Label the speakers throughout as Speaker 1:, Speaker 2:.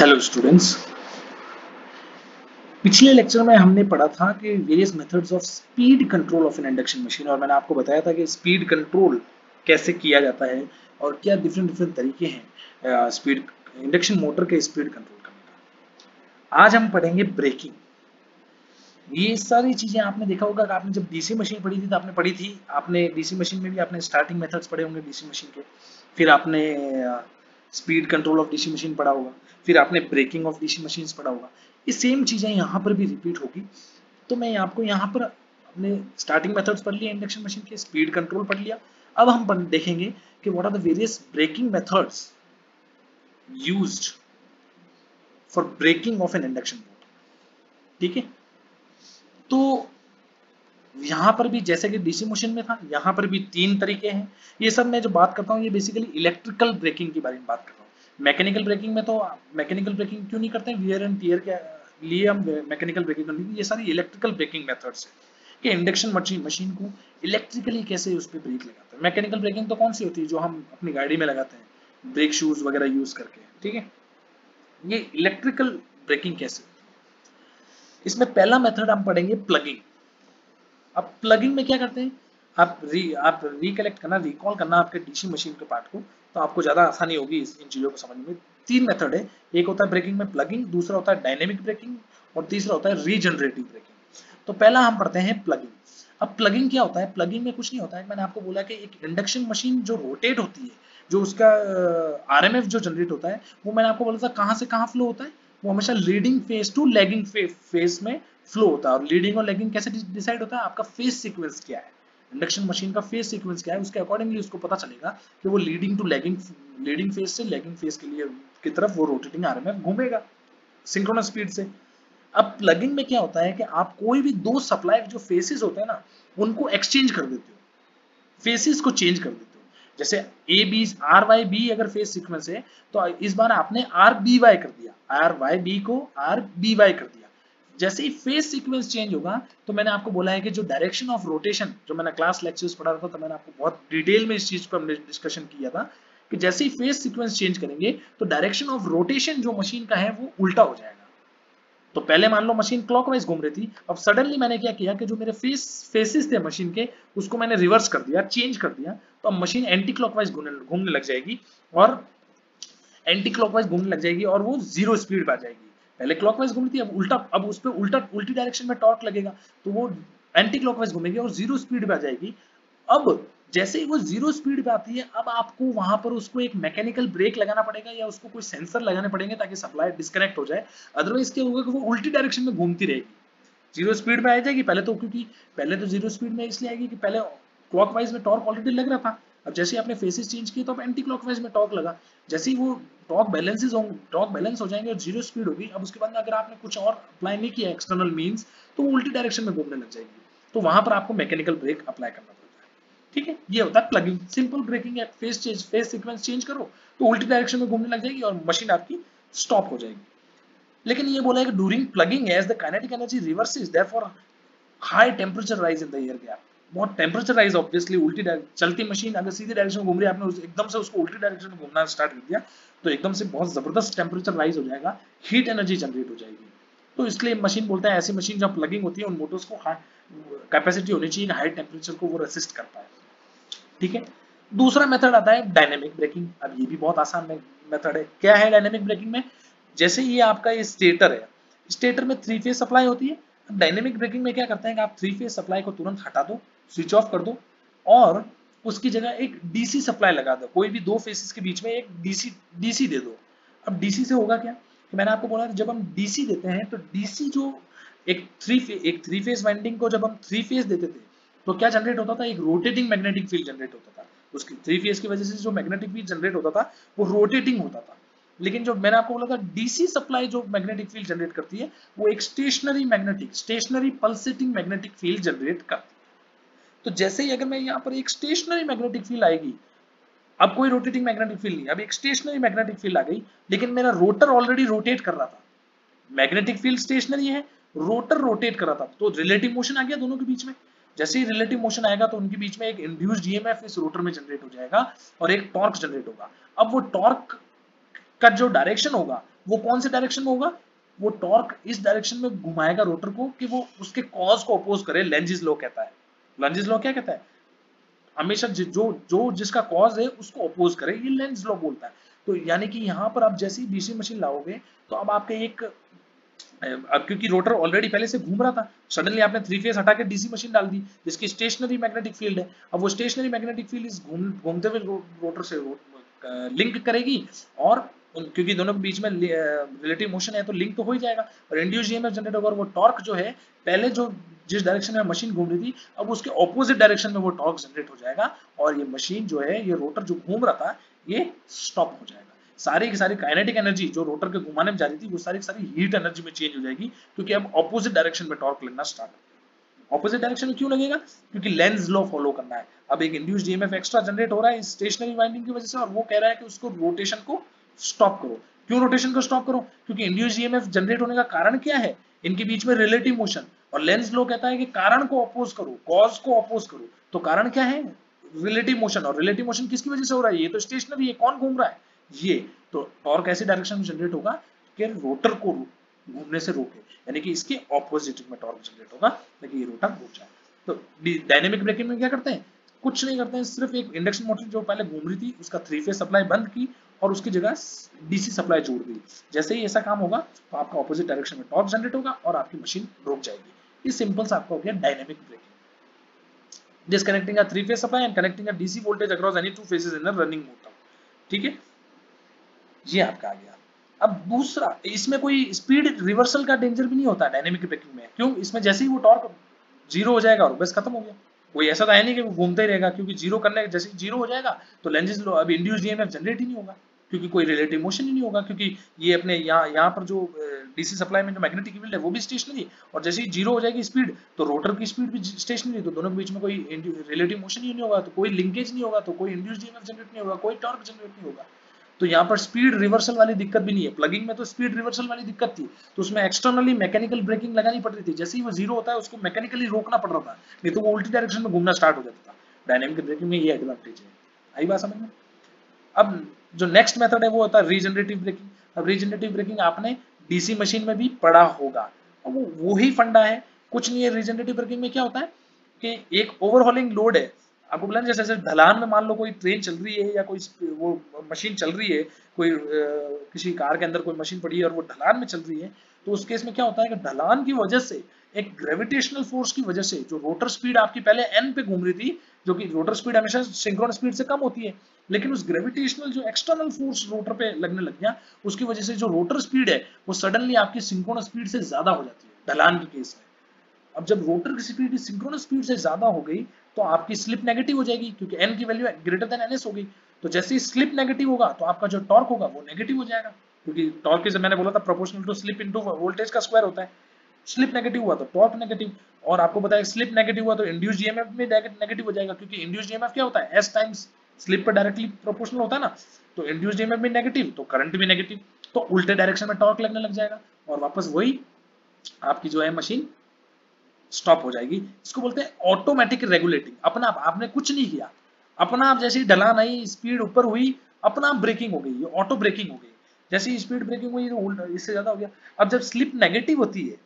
Speaker 1: Hello students, पिछले lecture में हमने पढ़ा था कि various methods of speed control of an induction machine, और मैंने आपको बताया था कि स्पीड कंट्रोल कैसे किया जाता है और क्या डिफरेंट तरीके हैं स्पीड इंडक्शन मोटर के स्पीड कंट्रोल करने का। आज हम पढ़ेंगे ब्रेकिंग। ये सारी चीजें आपने देखा होगा कि आपने जब डीसी मशीन पढ़ी थी तो आपने डीसी मशीन में भी आपने स्टार्टिंग मेथड्स पढ़े होंगे डीसी मशीन के, फिर आपने speed control of DC machine पढ़ा होगा, फिर आपने ब्रेकिंग ऑफ डीसी मशीन पढ़ा होगा। ये सेम चीजें यहाँ पर भी रिपीट होगी। तो मैं आपको यहाँ पर अपने स्टार्टिंग मेथड्स पढ़ लिया, इंडक्शन मशीन के स्पीड कंट्रोल पढ़ लिया। अब हम देखेंगे कि what are the various braking methods used for braking of an induction motor. ठीक है, तो यहाँ पर भी जैसे कि डीसी मशीन में था, यहाँ पर भी तीन तरीके हैं। ये सब मैं जो बात करता हूँ ये बेसिकली इलेक्ट्रिकल ब्रेकिंग के बारे में बात कर रहा हूँ। मैकेनिकल ब्रेकिंग में तो मैकेनिकल ब्रेकिंग क्यों नहीं करते हैं, वियर एंड टियर के लिए हम मैकेनिकल ब्रेकिंग करते हैं। ये सारी इलेक्ट्रिकल ब्रेकिंग मेथड्स है कि इंडक्शन मशीन को इलेक्ट्रिकली कैसे उस पर ब्रेक लगाते हैं। मैकेनिकल ब्रेकिंग तो कौन सी होती है, जो हम अपनी गाड़ी में लगाते हैं ब्रेक शूज वगैरह यूज करके। ठीक है, ये इलेक्ट्रिकल ब्रेकिंग कैसे। इसमें पहला मेथड हम पढ़ेंगे प्लगिंग। अब प्लगिंग में क्या करते हैं, आप रिकॉल करना आपके डीसी मशीन के पार्ट को, तो आपको ज्यादा आसानी होगी इन चीजों को समझने में। तीन मेथड है, एक होता है ब्रेकिंग में प्लगिंग, दूसरा होता है डायनेमिक ब्रेकिंग और तीसरा होता है रीजनरेटिव ब्रेकिंग। तो पहला हम पढ़ते हैं प्लगिंग। अब प्लगिंग क्या होता है, प्लगिंग में कुछ नहीं होता है, मैंने आपको बोला कि एक इंडक्शन मशीन जो रोटेट होती है, जो उसका आरएमएफ जो जनरेट होता है, वो मैंने आपको बोला था कहां से कहां फ्लो होता है, वो हमेशा leading phase two lagging phase में फ्लो होता है। और लीडिंग और लैगिंग कैसे डिसाइड होता है, आपका फेज सीक्वेंस क्या है, इंडक्शन मशीन का फेज सीक्वेंस क्या है, उसके अकॉर्डिंगली उसको पता चलेगा कि वो लीडिंग टू लीडिंग फेज से लैगिंग फेज के लिए की तरफ वो रोटेटिंग आरएमएफ घूमेगा सिंक्रोनस स्पीड से। अब प्लगिंग में क्या होता है कि आप कोई भी दो सप्लाई जो फेसेस होते हैं ना, उनको एक्सचेंज कर देते हो, फेसेस को चेंज कर देते हो। जैसे A B R Y B अगर फेज सीक्वेंस है, तो इस बार आपने आर बी वाई कर दिया, आर वाई बी को आर बी वाई कर दिया। जैसे ही फेज सीक्वेंस चेंज होगा, तो मैंने आपको बोला है कि जो डायरेक्शन ऑफ रोटेशन, जो मैंने क्लास लेक्चर्स पढ़ा था, तो मैंने आपको बहुत डिटेल में इस चीज पर हमने डिस्कशन किया था कि जैसे ही फेज सीक्वेंस चेंज करेंगे तो डायरेक्शन ऑफ रोटेशन जो मशीन का है वो उल्टा हो जाएगा। तो पहले मान लो मशीन क्लॉकवाइज घूम रही थी, अब सडनली मैंने क्या किया कि जो मेरे फेसेस थे मशीन के, उसको मैंने रिवर्स कर दिया, चेंज कर दिया, तो अब मशीन एंटी क्लॉकवाइज घूमने लग जाएगी और वो जीरो स्पीड पे आ जाएगी। पहले क्लॉकवाइज घूमती थी, अब उल्टा, अब उस पर उल्टी डायरेक्शन में टॉर्क लगेगा, तो वो एंटी क्लॉकवाइज घूमेगी और जीरो स्पीड पे आ जाएगी। अब जैसे ही वो जीरो स्पीड पे आती है, अब आपको वहां पर उसको एक मैकेनिकल ब्रेक लगाना पड़ेगा या उसको कोई सेंसर लगाने पड़ेंगे ताकि सप्लाई डिस्कनेक्ट हो जाए। अदरवाइज क्या होगा कि वो उल्टी डायरेक्शन में घूमती रहेगी, जीरो स्पीड में आ जाएगी। पहले तो जीरो स्पीड में इसलिए आएगी कि पहले क्लॉकवाइज में टॉर्क ऑलरेडी लग रहा था, अब जैसे आपने फेसेस चेंज किए तो अब एंटी क्लॉकवाइज में टॉर्क लगा। जैसे ही वो टॉर्क बैलेंस हो जाएंगे और जीरो स्पीड होगी, अब उसके बाद में अगर आपने कुछ और अप्लाई नहीं किया एक्सटर्नल मींस, तो वो उल्टी डायरेक्शन में घूमने लग जाएगी, तो वहां पर आपको मैकेनिकल ब्रेक अप्लाई करना पड़ेगा। ठीक है, ये होता है प्लगिंग। सिंपल ब्रेकिंग है, फेज सीक्वेंस चेंज करो तो उल्टी डायरेक्शन में घूमने लग जाएगी और मशीन आपकी स्टॉप हो जाएगी। लेकिन ये बोला है कि during plugging as the kinetic energy reverses therefore high temperature rise in the air gap. बहुत टेम्परेचर राइज, ऑब्वियसली उल्टी चलती मशीन अगर सीधी डायरेक्शन में घूम रही है, आपने एकदम से उसको उल्टी डायरेक्शन में घूमना स्टार्ट कर दिया, तो एकदम से बहुत जबरदस्त टेम्परेचर राइज हो जाएगा, हीट एनर्जी जनरेट हो जाएगी। तो इसलिए मशीन बोलता है ऐसी मशीन जब प्लगिंग होती है उन मोटर्स को कैपेसिटी होनी चाहिए हाई टेम्परेचर को वो रेसिस्ट कर पाए। ठीक है, दूसरा मेथड आता है डायनेमिक ब्रेकिंग। अब ये भी बहुत आसान मेथड है। क्या है डायनेमिक ब्रेकिंग में, जैसे ये आपका ये स्टेटर है, स्टेटर में 3 फेज सप्लाई होती है। अब डायनेमिक ब्रेकिंग में क्या करते हैं कि आप 3 फेज सप्लाई को तुरंत हटा दो, स्विच ऑफ कर दो और उसकी जगह एक डीसी सप्लाई लगा दो, कोई भी दो फेसेस के बीच में एक डीसी दे दो। अब डीसी से होगा क्या कि मैंने आपको बोला जब हम डीसी देते हैं तो डीसी जो एक थ्री फेज वाइंडिंग को जब हम 3 फेज देते थे तो क्या जनरेट होता था, एक रोटेटिंग मैग्नेटिक फील्ड जनरेट होता था। उसकी 3 फेज की वजह से जो मैग्नेटिक फील्ड जनरेट होता था वो रोटेटिंग होता था। लेकिन जो मैंने आपको बोला था डीसी सप्लाई जो मैग्नेटिक फील्ड जनरेट करती है वो एक stationary pulsating magnetic field generate करती है। तो जैसे ही अगर मैं यहाँ पर एक स्टेशनरी मैग्नेटिक फील्ड आएगी, अब कोई रोटेटिंग मैग्नेटिक फील्ड नहीं, अब एक स्टेशनरी मैग्नेटिक फील्ड आ गई, लेकिन मेरा रोटर ऑलरेडी रोटेट कर रहा था, मैग्नेटिक फील्ड स्टेशनरी है, रोटर रोटेट कर रहा था, तो रिलेटिव मोशन आ गया दोनों के बीच में। जैसे ही रिलेटिव मोशन आएगा तो उनके बीच में एक इंड्यूस्ड ईएमएफ इस रोटर में जनरेट हो जाएगा और एक टॉर्क जनरेट होगा। अब वो टॉर्क का जो डायरेक्शन होगा वो कौन से डायरेक्शन में होगा? वो टॉर्क इस डायरेक्शन में घुमाएगा रोटर को कि वो उसके कॉज को अपोज करे। लेंजिस लॉ कहता है। लेंजिस लॉ क्या कहता है? हमेशा जो जो जिसका कॉज है उसको अपोज करे, ये लेंज लॉ बोलता है। तो यानी कि यहाँ पर आप जैसे ही डीसी मशीन लाओगे तो अब आपके एक, अब क्योंकि रोटर ऑलरेडी पहले से घूम रहा था, सडनली आपने 3 फेज हटा के डीसी मशीन डाल दी जिसकी स्टेशनरी मैग्नेटिक फील्ड है। अब वो स्टेशनरी मैग्नेटिक फील्ड इस घूमते हुए रोटर से लिंक करेगी, और क्योंकि दोनों के बीच में रिलेटिव मोशन है तो लिंक तो हो ही जाएगा, और इंड्यूस्ड ईएमएफ जनरेट होगा। और वो टॉर्क जो है, पहले जो जिस डायरेक्शन में मशीन घूम रही थी, अब उसके ऑपोजिट डायरेक्शन में वो टॉर्क जनरेट हो जाएगा, और ये मशीन जो है, ये रोटर जो घूम रहा था, ये स्टॉप हो जाएगा। सारी की सारी काइनेटिक एनर्जी जो रोटर के घुमाने में जा रही थी, वो सारी की सारी हीट एनर्जी में चेंज हो जाएगी, क्योंकि अब ऑपोजिट डायरेक्शन में टॉर्क लगना स्टार्ट हो गया। ऑपोजिट डायरेक्शन में क्यों लगेगा? क्योंकि लेंज लॉ फॉलो करना है। अब एक इंड्यूस्ड ईएमएफ एक्स्ट्रा जनरेट हो रहा है स्टेशनरी वाइंडिंग की वजह से, और वो कह रहा है कि उसको रोटेशन को स्टॉप करो। क्यों रोटेशन को स्टॉप करो? क्योंकि इंड्यूस्ड ईएमएफ जनरेट होने का कारण क्या है? इनके बीच में रिलेटिव मोशन, और लेंज लॉ कहता है कि कारण को अपोज करो, कॉज को अपोज करो। तो कारण क्या है? Relative motion. और रिलेटिव मोशन किसकी वजह से हो रहा है? ये तो स्टेशनरी है, कौन घूम रहा है? ये। तो टॉर्क ऐसी डायरेक्शन में जनरेट होगा कि रोटर को घूमने से रोके, यानी कि इसके ऑपोजिट में टॉर्क जनरेट होगा ताकि ये रोटर रुक जाए। तो डायनेमिक ब्रेकिंग में क्या करते हैं? कुछ नहीं करते हैं, सिर्फ एक इंडक्शन मोटर जो पहले घूम रही थी उसका 3 फेज सप्लाई बंद की और उसकी जगह डीसी सप्लाई जोड़ दी। जैसे ही ऐसा काम होगा तो आपका ऑपोजिट डायरेक्शन में टॉर्क जनरेट होगा और आपकी मशीन रुक जाएगी। ये सिंपल सा आपका हो गया dynamic braking. Disconnecting a 3 phase supply and connecting a DC voltage across any 2 phases in a running motor। ठीक है, ये आपका आ गया। अब दूसरा, इसमें कोई स्पीड रिवर्सल का डेंजर भी नहीं होता डायनेमिक ब्रेकिंग में। क्यों? इसमें जैसे ही वो टॉर्क जीरो हो जाएगा और बस खत्म हो गया। कोई ऐसा तो है नहीं कि वो घूमता ही रहेगा, क्योंकि जीरो करने जैसे जीरो हो जाएगा तो लेंजिस लॉ, अब इंड्यूस्ड ईएमएफ जनरेट ही नहीं होगा, क्योंकि कोई रिलेटिव मोशन ही नहीं होगा, क्योंकि ये अपने यहाँ पर जो डीसी सप्लाई में जो मैग्नेटिक फील्ड है वो भी स्टेशनरी, और जैसे ही जीरो हो जाएगी स्पीड तो रोटर की स्पीड भी स्टेशनरी, तो दोनों के बीच में कोई रिलेटिव मोशन ही नहीं होगा, तो कोई लिंकेज नहीं होगा, तो कोई इंड्यूस्ड ईएमएफ जनरेट नहीं होगा, कोई टॉर्क जनरेट नहीं होगा। तो यहाँ पर स्पीड रिवर्सल वाली दिक्कत भी नहीं है। प्लगिंग में तो स्पीड रिवर्सल वाली दिक्कत थी, तो उसमें एक्सटर्नली मैकेनिकल ब्रेकिंग लगानी पड़ रही थी। जैसे ही वो जीरो होता है उसको मैकेनिकली रोकना पड़ रहा था, नहीं तो वो उल्टी डायरेक्शन में घूमना स्टार्ट हो जाता था। डायनेमिक ब्रेकिंग में ये एडवांटेज है। आई बात समझ में? अब जो नेक्स्ट मेथड है वो होता है रीजनरेटिव ब्रेकिंग। अब रीजनरेटिव ब्रेकिंग आपने डीसी मशीन में भी पढ़ा होगा, अब वो ही फंडा है, कुछ नहीं है। रीजनरेटिव ब्रेकिंग में क्या होता है कि एक ओवरहॉलिंग लोड है, आपको बोला जैसे जैसे ढलान में मान लो कोई ट्रेन चल रही है या कोई वो मशीन चल रही है, कोई किसी कार के अंदर कोई मशीन पड़ी है और वो ढलान में चल रही है, तो उस केस में क्या होता है कि ढलान की वजह से, एक ग्रेविटेशनल फोर्स की वजह से, जो रोटर स्पीड आपकी पहले n पे घूम रही थी, जो कि रोटर स्पीड हमेशा सिंक्रोनस स्पीड से कम होती है, लेकिन उस ग्रेविटेशनल जो एक्सटर्नल फोर्स रोटर पे लगने लग गया, उसकी वजह से जो रोटर स्पीड है वो सडनली आपकी सिंक्रोनस स्पीड से ज्यादा हो जाती है ढलान के केस में। अब जब रोटर की स्पीड सिंक्रोनस स्पीड से ज्यादा हो गई तो आपकी स्लिप नेगेटिव हो जाएगी, क्योंकि n की वैल्यू ग्रेटर देन ns हो गई। तो जैसे ही स्लिप नेगेटिव होगा तो आपका जो टॉर्क होगा वो नेगेटिव हो जाएगा, क्योंकि टॉर्क जैसे मैंने बोला था proportional to slip into voltage का स्क्वायर होता है। स्लिप नेगेटिव हुआ तो टॉर्क नेगेटिव, और आपको बताया स्लिप नेगेटिव हुआ तो इंड्यूस्ड ईएमएफ में नेगेटिव हो जाएगा, क्योंकि इंड्यूस्ड ईएमएफ क्या होता है? s टाइम्स स्लिप पर डायरेक्टली प्रोपोर्शनल होता है ना। तो इंड्यूस्ड ईएमएफ में नेगेटिव तो करंट भी नेगेटिव, तो उल्टे डायरेक्शन में टॉर्क लगने लग जाएगा और वापस वही आपकी जो है मशीन स्टॉप हो जाएगी। इसको बोलते हैं ऑटोमेटिक रेगुलेटिंग। अपना आप, आपने कुछ नहीं किया, अपना आप जैसे ही ढलान आई, स्पीड ऊपर हुई, अपना आप ब्रेकिंग हो गई, ये ऑटो ब्रेकिंग हो गई। जैसे ही स्पीड ब्रेकिंग हुई तो इससे ज्यादा हो गया। अब जब स्लिप नेगेटिव होती है,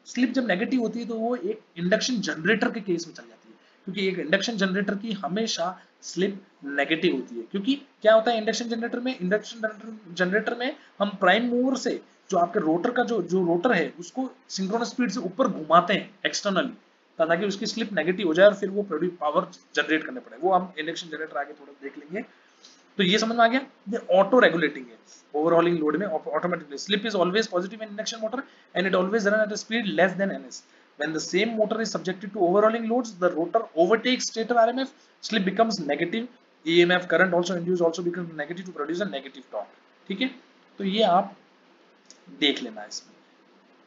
Speaker 1: स्लिप जब नेगेटिव होती है तो वो एक इंडक्शन जनरेटर के केस में चल जाती है, क्योंकि एक इंडक्शन जनरेटर की हमेशा स्लिप नेगेटिव होती है। क्योंकि क्या होता है इंडक्शन जनरेटर में, इंडक्शन जनरेटर में हम प्राइम मूवर से जो आपके रोटर का जो रोटर है उसको सिंक्रोनस स्पीड से ऊपर घुमाते हैं एक्सटर्नली, ताकि उसकी स्लिप नेगेटिव हो जाए और फिर वो प्रोड्यूस पावर जनरेट करने पड़े। वो हम इंडक्शन जनरेटर आगे थोड़ा देख लेंगे। तो ये समझ में आ गया, ये ऑटो रेगुलेटिंग है। ओवरऑलिंग लोड में automatically slip is always positive in induction motor and it always run at a speed less than ns। When the same motor is subjected to overhauling loads, the rotor overtakes stator RMF, slip becomes negative, EMF current also induced also becomes negative to produce a negative torque। ठीक है, तो ये आप देख लेना इसमें,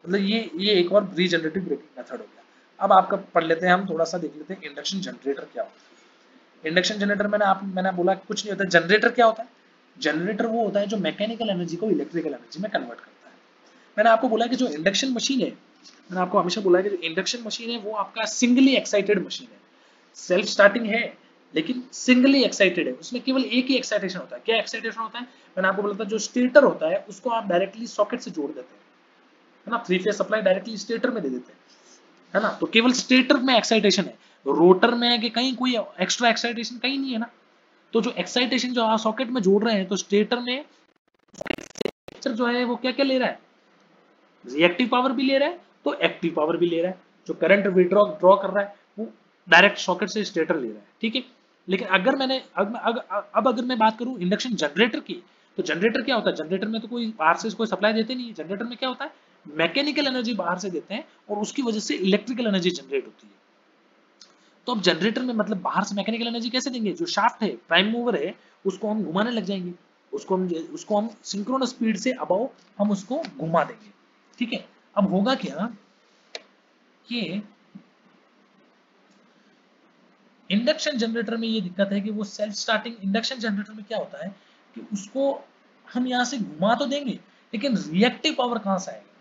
Speaker 1: मतलब ये एक और रीजनरेटिव ब्रेकिंग मेथड हो गया। अब आपका पढ़ लेते हैं, हम थोड़ा सा देख लेते हैं इंडक्शन जनरेटर क्या होता है। इंडक्शन जनरेटर मैंने बोला कुछ नहीं होता। जनरेटर क्या होता है? जनरेटर वो होता है जो मैकेनिकल एनर्जी को इलेक्ट्रिकल एनर्जी में कन्वर्ट करता है। मैंने आपको बोला कि जो इंडक्शन मशीन है, मैंने आपको हमेशा बोला है कि जो इंडक्शन मशीन है वो आपका सिंगली एक्साइटेड मशीन है, सेल्फ स्टार्टिंग है, लेकिन सिंगली एक्साइटेड है, उसमें केवल एक ही एक्साइटेशन होता है। क्या एक्साइटेशन होता है? मैंने आपको बोला था जो स्टेटर होता है उसको आप डायरेक्टली सॉकेट से जोड़ देते हैं, है ना, 3 फेज सप्लाई डायरेक्टली स्टेटर में दे देते हैं, है ना, तो केवल स्टेटर में एक्साइटेशन है, रोटर में है कि कहीं कोई एक्स्ट्रा एक्साइटेशन कहीं नहीं है ना। तो जो एक्साइटेशन जो आप सॉकेट में जोड़ रहे हैं, तो स्टेटर में जो है वो क्या क्या ले रहा है, रिएक्टिव पावर भी ले रहा है, तो एक्टिव पावर भी ले रहा है। जो करंट विड्रॉ ड्रॉ कर रहा है वो डायरेक्ट सॉकेट से स्टेटर ले रहा है, ठीक है। लेकिन अगर मैंने अब अगर मैं बात करूं इंडक्शन जनरेटर की, तो जनरेटर क्या होता है, जनरेटर में तो कोई बाहर से कोई सप्लाई देते नहीं है। जनरेटर में क्या होता है, मैकेनिकल एनर्जी बाहर से देते हैं और उसकी वजह से इलेक्ट्रिकल एनर्जी जनरेट होती है। तो अब जनरेटर में मतलब बाहर से मैकेनिकल एनर्जी कैसे देंगे, जो शाफ्ट है, प्राइम मूवर है, उसको हम घुमाने लग जाएंगे, उसको हम सिंक्रोनस स्पीड से अबाउ हम उसको घुमा देंगे, ठीक है। अब होगा क्या कि इंडक्शन जनरेटर में ये दिक्कत है कि वो सेल्फ स्टार्टिंग इंडक्शन जनरेटर में क्या होता है कि उसको हम यहां से घुमा तो देंगे, लेकिन रिएक्टिव पावर कहां से आएगी।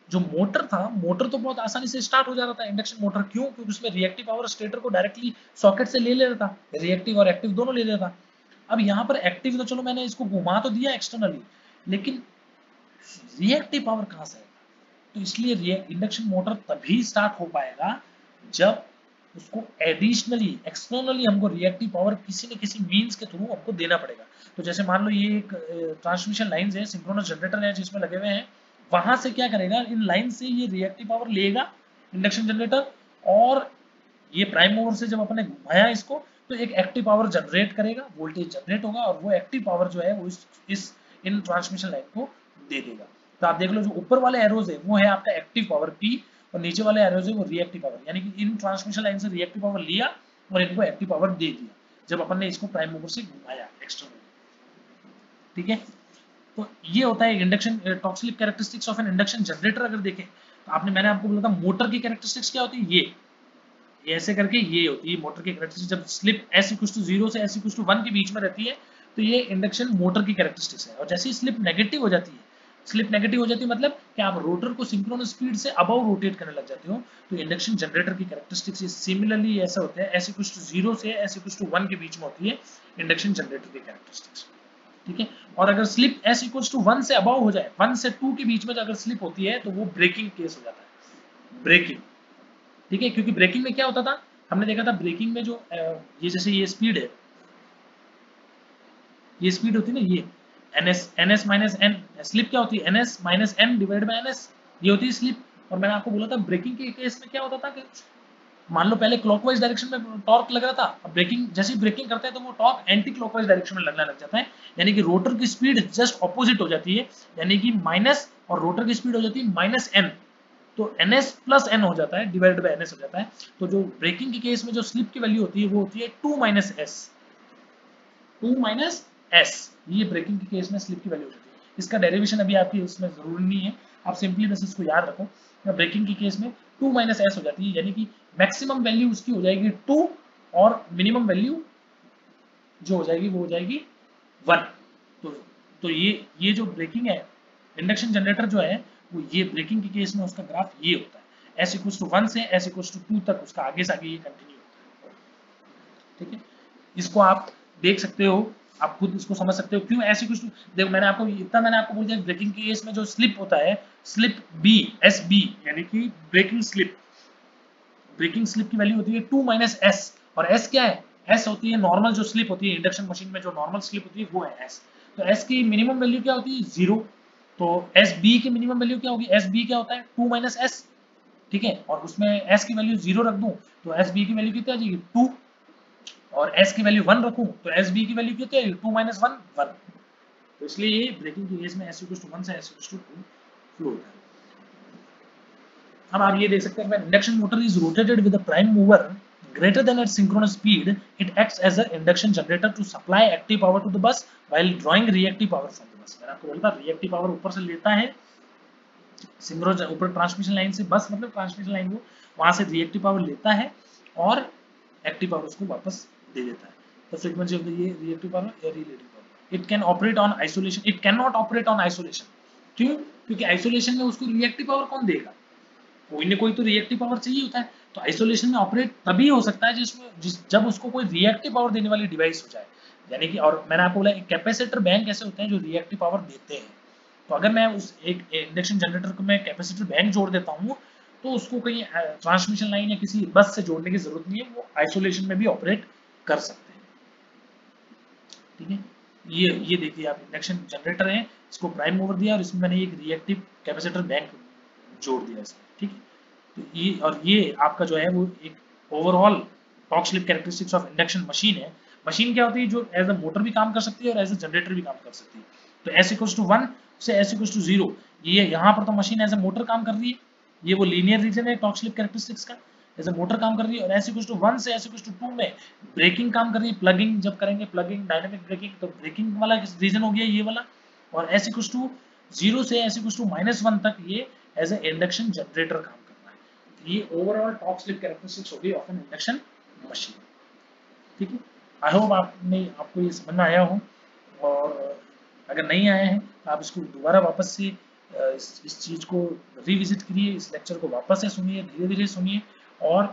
Speaker 1: जो मोटर था, मोटर तो बहुत आसानी से स्टार्ट हो जा रहा था इंडक्शन मोटर, क्यों, क्योंकि उसमें रिएक्टिव पावर स्टेटर को डायरेक्टली सॉकेट से ले लेता था, रिएक्टिव और एक्टिव दोनों ले लेता। अब यहाँ पर एक्टिव तो चलो मैंने इसको घुमा तो दिया एक्सटर्नली, लेकिन रिएक्टिव पावर कहां से आएगा। तो इसलिए इंडक्शन मोटर तभी स्टार्ट हो पाएगा जब उसको एडिशनली एक्सटर्नली हमको रिएक्टिव पावर किसी न किसी मींस के थ्रू हमको देना पड़ेगा। तो जैसे मान लो ये एक ट्रांसमिशन लाइन है, सिंक्रोनस जनरेटर है जिसमें लगे हुए हैं, वहां से क्या करेगा, इन लाइन से ये रिएक्टिव पावर लेगा इंडक्शन जनरेटर, और ये प्राइम मूवर से जब अपने घुमाया इसको, तो एक एक्टिव पावर जनरेट करेगा, वोल्टेज जनरेट होगा, और वो एक्टिव पावर जो है वो इस इन ट्रांसमिशन लाइन को दे देगा। तो आप देख लो जो ऊपर वाले एरोज है वो है आपका एक्टिव पावर P, और नीचे वाले एरोज है वो रिएक्टिव पावर, यानी कि इन ट्रांसमिशन लाइन से रिएक्टिव पावर लिया और इनको एक्टिव पावर दे दिया जब अपन ने इसको प्राइम मूवर से घुमाया एक्सटर्नली, ठीक है। तो ये होता है induction torque slip characteristics of an induction generator. अगर देखें तो मैंने आपको बोला था मोटर की कैरेक्टरिस्टिक्स क्या होती है, ये ऐसे करके ये होती है मोटर की कैरेक्टरिस्टिक्स। जब स्लिप S=0 से S=1 के बीच में रहती है तो ये इंडक्शन मोटर की कैरेक्टरिस्टिक्स है। और जैसे ही स्लिप नेगेटिव हो जाती है, स्लिप नेगेटिव हो जाती है मतलब कि आप रोटर को सिंक्रोनस स्पीड से अबव रोटेट करने लग जाते हो, तो इंडक्शन जनरेटर की कैरेक्टरिस्टिक्स सिमिलरली ऐसा होता है, S=0 से S=1 के बीच में होती है इंडक्शन जनरेटर की कैरेक्टरिस्टिक्स, ठीक है। और अगर स्लिप S=1 से अबव हो जाए, 1 से 2 के बीच में अगर स्लिप होती है तो वो ब्रेकिंग केस हो जाता है, ब्रेकिंग, ठीक है। क्योंकि ब्रेकिंग में क्या होता था, हमने देखा था ब्रेकिंग में जो ये जैसे ये स्पीड है, ये स्पीड होती है ना, ये ns माइनस n, स्लिप क्या होती है ns minus n divide by ns, ये होती है स्लिप। और मैंने आपको बोला था ब्रेकिंग के केस में क्या होता था कि मान लो पहले क्लॉकवाइज डायरेक्शन में टॉर्क लग रहा था, अब ब्रेकिंग जैसे ही ब्रेकिंग करते हैं तो वो टॉर्क एंटी क्लॉकवाइज डायरेक्शन में लगने लग जाता है, यानी कि रोटर की स्पीड जस्ट ऑपोजिट हो जाती है, यानी कि माइनस, और रोटर की स्पीड हो जाती है माइनस n, तो ns प्लस n हो जाता है, डिवाइड बाय ns हो जाता है। तो जो ब्रेकिंग के केस में जो स्लिप की वैल्यू होती है वो होती है 2 माइनस s, ये ब्रेकिंग के केस में स्लिप की वैल्यू हो जाती है। इसका डेरिवेशन अभी आपकी इसमें जरूरी नहीं है, आप सिंपली बस इसको याद रखो। ब्रेकिंग के केस में 2 माइनस s हो जाती है, यानी कि मैक्सिमम वैल्यू उसकी हो जाएगी 2 और मिनिमम वैल्यू जो हो जाएगी वो हो जाएगी 1। तो ये जो ब्रेकिंग है इंडक्शन जनरेटर जो है वो ये ब्रेकिंग के केस में उसका ग्राफ ये होता है, S=1 से S=2 तक उसका आगे से आगे ये कंटिन्यू होता है, ठीक है। इसको आप देख सकते हो, आप खुद इसको समझ सकते हो क्यों S=, देखो मैंने आपको इतना बोल दिया, ब्रेकिंग के केस में जो स्लिप होता है, स्लिप B SB, यानी कि ब्रेकिंग स्लिप की वैल्यू होती है 2 माइनस s, और s क्या है, s होती है नॉर्मल जो स्लिप होती है इंडक्शन मशीन में, जो नॉर्मल स्लिप होती है वो है s। तो s की मिनिमम वैल्यू क्या होती है 0, तो SB की मिनिमम वैल्यू क्या होगी, SB क्या होता है 2 माइनस s, ठीक है। और उसमें s की वैल्यू 0 रख दूं तो SB की वैल्यू कितनी आ जाएगी 2, और s की वैल्यू 1 रखूं तो SB की वैल्यू कितनी आएगी 2 माइनस 1 1। तो इसलिए ये ब्रेकिंग के केस में S=1 से S=2 फ्लो होता है। अब आप ये देख सकते हैं when induction motor is rotated with a prime mover greater than its synchronous speed, it acts as an induction generator to supply active power to the bus while drawing reactive power from the bus। मैंने आपको बोला था reactive power ऊपर से लेता है, synchronous ऊपर transmission line से, बस मतलब ट्रांसमिशन लाइन वो वहां से रिएक्टिव पावर लेता है और एक्टिव पावर उसको वापस दे देता है। तो फ्रीक्वेंसी ऑफ द ये रिएक्टिव पावर या relative power, it can operate on isolation, it can not operate on isolation, क्यों, क्योंकि आइसोलेशन में उसको रिएक्टिव पावर कौन देगा, कोई ना कोई तो रिएक्टिव पावर चाहिए होता है। तो आइसोलेशन में ऑपरेट तभी हो सकता है जब उसको कोई रिएक्टिव पावर देने वाली डिवाइस हो जाए, यानी कि, और मैंने आपको बोला कैपेसिटर बैंक ऐसे होते हैं जो रिएक्टिव पावर देते हैं। तो अगर मैं उस एक इंडक्शन जनरेटर को मैं कैपेसिटर बैंक जोड़ देता हूँ तो उसको कहीं ट्रांसमिशन लाइन या किसी बस से जोड़ने की जरूरत नहीं है, वो आइसोलेशन में भी ऑपरेट कर सकते हैं। ठीक है, ये देखिए आप इंडक्शन जनरेटर है, इसको प्राइम मूवर दिया और इसमें मैंने एक रिएक्टिव कैपेसिटर बैंक जोड़ दिया इसमें। ठीक है, तो ये आपका जो है वो एक overall torque slip characteristics of induction machine है। मशीन क्या होती है, जो एज अ मोटर भी काम कर सकती है और एज अ जनरेटर भी काम कर सकती है। तो S इक्वल्स टू 1 से S इक्वल्स टू 0, ये यहाँ पर तो मशीन एज अ मोटर काम कर रही है, ये वो लीनियर रीजन है टॉर्क स्लिप कैरेक्टरिस्टिक्स का, एज अ मोटर काम कर रही है। और S इक्वल्स टू 1 से S इक्वल्स टू 2 में ब्रेकिंग काम कर रही है, प्लगिंग जब करेंगे, प्लगिंग डायनामिक ब्रेकिंग, तो ब्रेकिंग वाला रीजन हो गया ये वाला। और S इक्वल्स टू 0 से S इक्वल्स टू -1 तक ये एज अ इंडक्शन जनरेटर काम करना है। ये ओवरऑल टॉर्क स्लिप कैरेक्टरिस्टिक्स होगी ऑफ एन इंडक्शन मशीन। ठीक है, आई होप आपको ये समझ में आया हो, और अगर नहीं आया है तो आप इसको दोबारा वापस से इस चीज को रिविजिट करिए, इस लेक्चर को वापस से सुनिए, धीरे धीरे सुनिए, और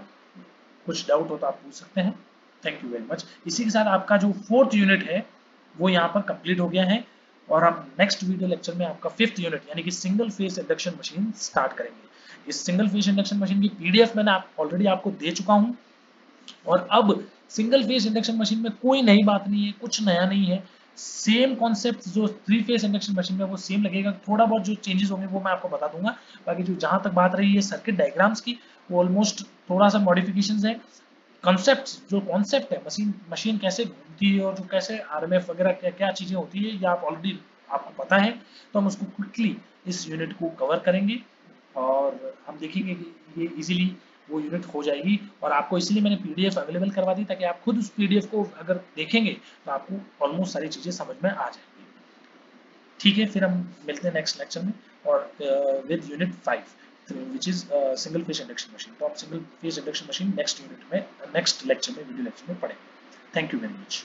Speaker 1: कुछ डाउट हो तो आप पूछ सकते हैं। Thank you very much. इसी के साथ आपका जो 4th यूनिट है वो यहाँ पर कंप्लीट हो गया है, और हम नेक्स्ट वीडियो लेक्चर में आपका 5th यूनिट यानी कि single phase induction machine start करेंगे। इस सिंगल फेस इंडक्शन मशीन की पीडीएफ मैंने ऑलरेडी आपको दे चुका हूँ, और अब सिंगल फेस इंडक्शन मशीन में कोई नई बात नहीं है, कुछ नया नहीं है, सेम कॉन्सेप्ट जो 3 फेस इंडक्शन मशीन में वो सेम लगेगा। थोड़ा बहुत जो चेंजेस होंगे वो मैं आपको बता दूंगा, बाकी जो जहां तक बात रही है सर्किट डायग्राम्स की, वो ऑलमोस्ट थोड़ा सा मॉडिफिकेशंस है। कॉन्सेप्ट है मशीन कैसे घूमती है और जो कैसे आरएमएफ वगैरह क्या क्या चीजें होती है, ये आप ऑलरेडी आपको पता है, तो हम उसको क्विकली इस यूनिट को कवर करेंगे, और हम देखेंगे कि ये इजीली वो यूनिट हो जाएगी। और आपको इसलिए मैंने पीडीएफ अवेलेबल करवा दी ताकि आप खुद उस पीडीएफ को अगर देखेंगे तो आपको ऑलमोस्ट सारी चीजें समझ में आ जाएंगी। ठीक है, फिर हम मिलते हैं नेक्स्ट लेक्चर में, और with unit 5 which is single phase induction machine. तो आप single phase induction machine next unit में, नेक्स्ट लेक्चर में, वीडियो लेक्चर में पढ़ेंगे। Thank you very much.